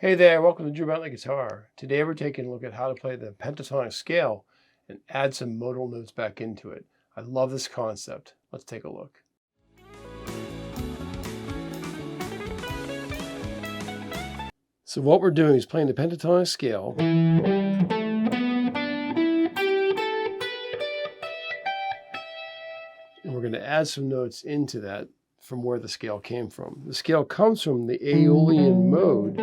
Hey there, welcome to Drew Bentley Guitar. Today we're taking a look at how to play the pentatonic scale and add some modal notes back into it. I love this concept. Let's take a look. So what we're doing is playing the pentatonic scale. And we're going to add some notes into that from where the scale came from. The scale comes from the Aeolian mode,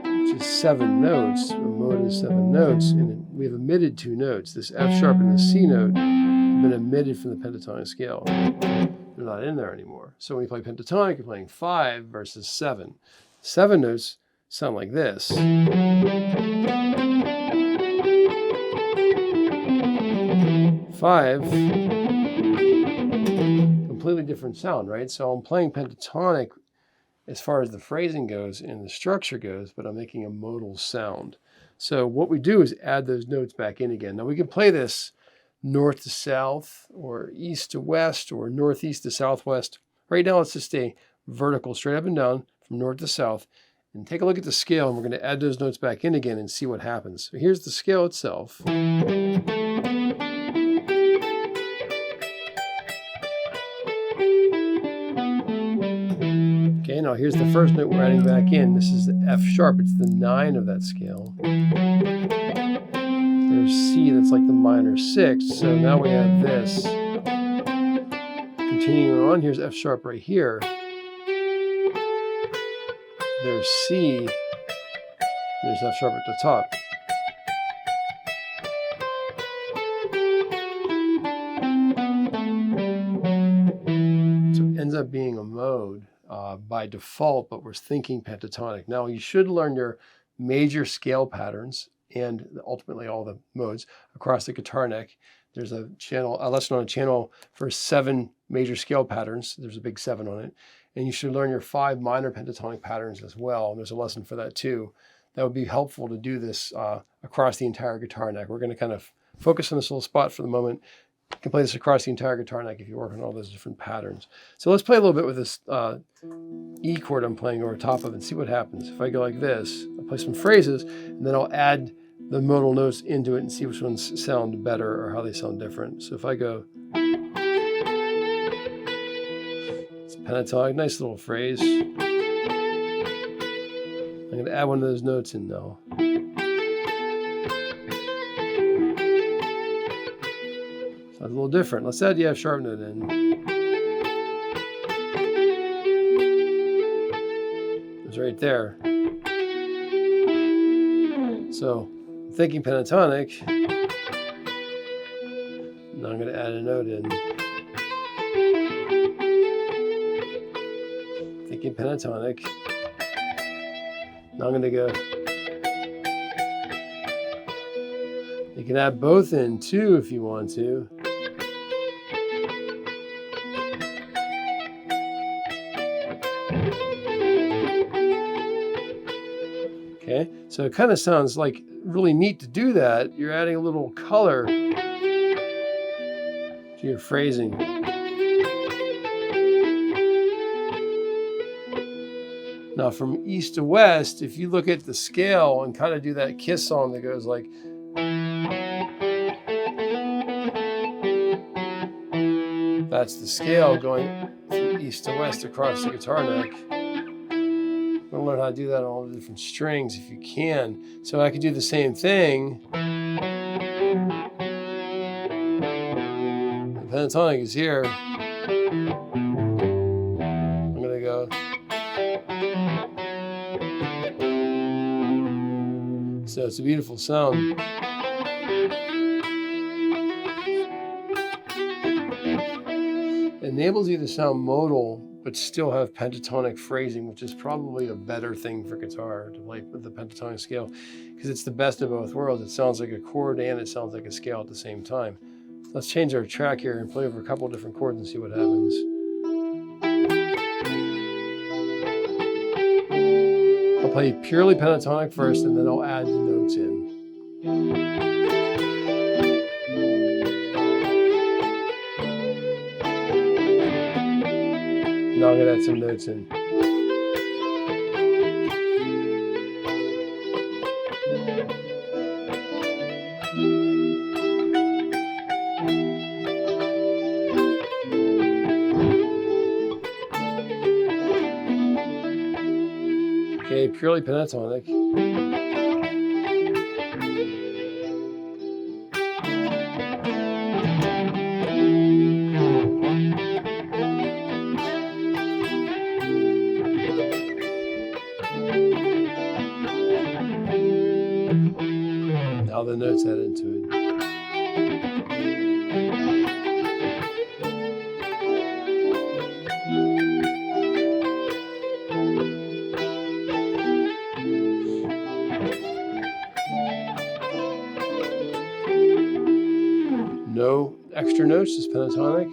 which is 7 notes. A mode is 7 notes, and we have omitted 2 notes. This F sharp and the C note have been omitted from the pentatonic scale. They're not in there anymore. So when you play pentatonic, you're playing 5 versus 7. 7 notes sound like this. 5, completely different sound, right? So I'm playing pentatonic as far as the phrasing goes and the structure goes, but I'm making a modal sound. So what we do is add those notes back in again. Now we can play this north to south, or east to west, or northeast to southwest. Right now let's just stay vertical, straight up and down from north to south, and take a look at the scale, and we're going to add those notes back in again and see what happens. So here's the scale itself. Okay, now here's the first note we're adding back in. This is the F sharp. It's the 9 of that scale. There's C, that's like the minor 6. So now we have this. Continuing on, here's F sharp right here. There's C. There's F sharp at the top. So it ends up being a mode by default, but we're thinking pentatonic. Now you should learn your major scale patterns and ultimately all the modes across the guitar neck. There's a lesson on a channel for 7 major scale patterns. There's a big 7 on it. And you should learn your 5 minor pentatonic patterns as well. And there's a lesson for that too. That would be helpful to do this across the entire guitar neck. We're going to kind of focus on this little spot for the moment. You can play this across the entire guitar neck if you work on all those different patterns. So let's play a little bit with this E chord I'm playing over top of and see what happens. If I go like this, I'll play some phrases, and then I'll add the modal notes into it and see which ones sound better or how they sound different. So if I go, it's pentatonic, nice little phrase. I'm going to add one of those notes in now. Sounds a little different. Let's add the F sharp note in. It's right there. So I'm thinking pentatonic. Now I'm going to add a note in. Thinking pentatonic. Now I'm going to go. You can add both in too if you want to. Okay, so it kind of sounds like really neat to do that. You're adding a little color to your phrasing. Now from east to west, if you look at the scale and kind of do that Kiss song that goes like, that's the scale going from east to west across the guitar neck. Learn how to do that on all the different strings if you can. So I could do the same thing. The pentatonic is here. I'm going to go. So it's a beautiful sound. It enables you to sound modal but still have pentatonic phrasing, which is probably a better thing for guitar to play with the pentatonic scale, because it's the best of both worlds. It sounds like a chord and it sounds like a scale at the same time. Let's change our track here and play over a couple of different chords and see what happens. I'll play purely pentatonic first, and then I'll add the notes in. Now I'm going to add some notes in. Okay, purely pentatonic. Now the notes add into it. No extra notes, just pentatonic.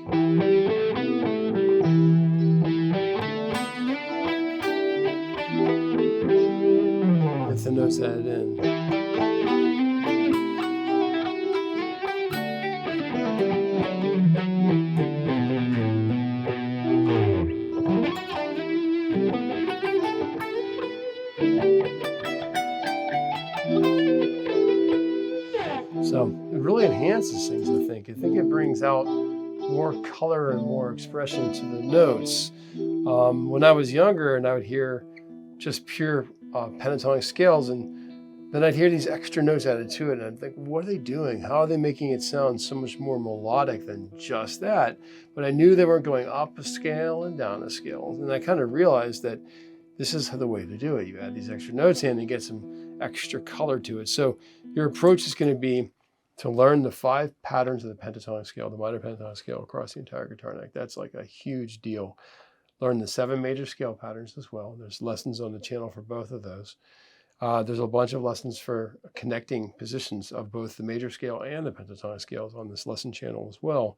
With the notes added in. So it really enhances things, I think. I think it brings out more color and more expression to the notes. When I was younger and I would hear just pure pentatonic scales, and then I'd hear these extra notes added to it, and I'd think, what are they doing? How are they making it sound so much more melodic than just that? But I knew they weren't going up a scale and down a scale. And I kind of realized that this is the way to do it. You add these extra notes in and get some extra color to it. So your approach is going to be to learn the 5 patterns of the pentatonic scale, the minor pentatonic scale across the entire guitar neck. That's like a huge deal. Learn the 7 major scale patterns as well. There's lessons on the channel for both of those. There's a bunch of lessons for connecting positions of both the major scale and the pentatonic scales on this lesson channel as well.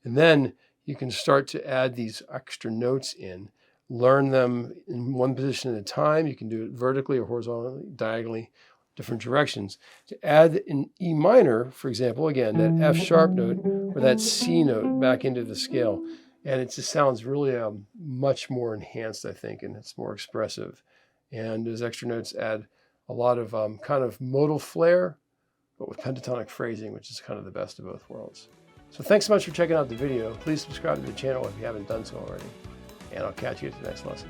And then you can start to add these extra notes in, learn them in one position at a time. You can do it vertically or horizontally, diagonally, different directions. To add an E minor, for example, again, that F sharp note or that C note back into the scale. And it just sounds really much more enhanced, I think, and it's more expressive. And those extra notes add a lot of kind of modal flair, but with pentatonic phrasing, which is kind of the best of both worlds. So thanks so much for checking out the video. Please subscribe to the channel if you haven't done so already. And I'll catch you at the next lesson.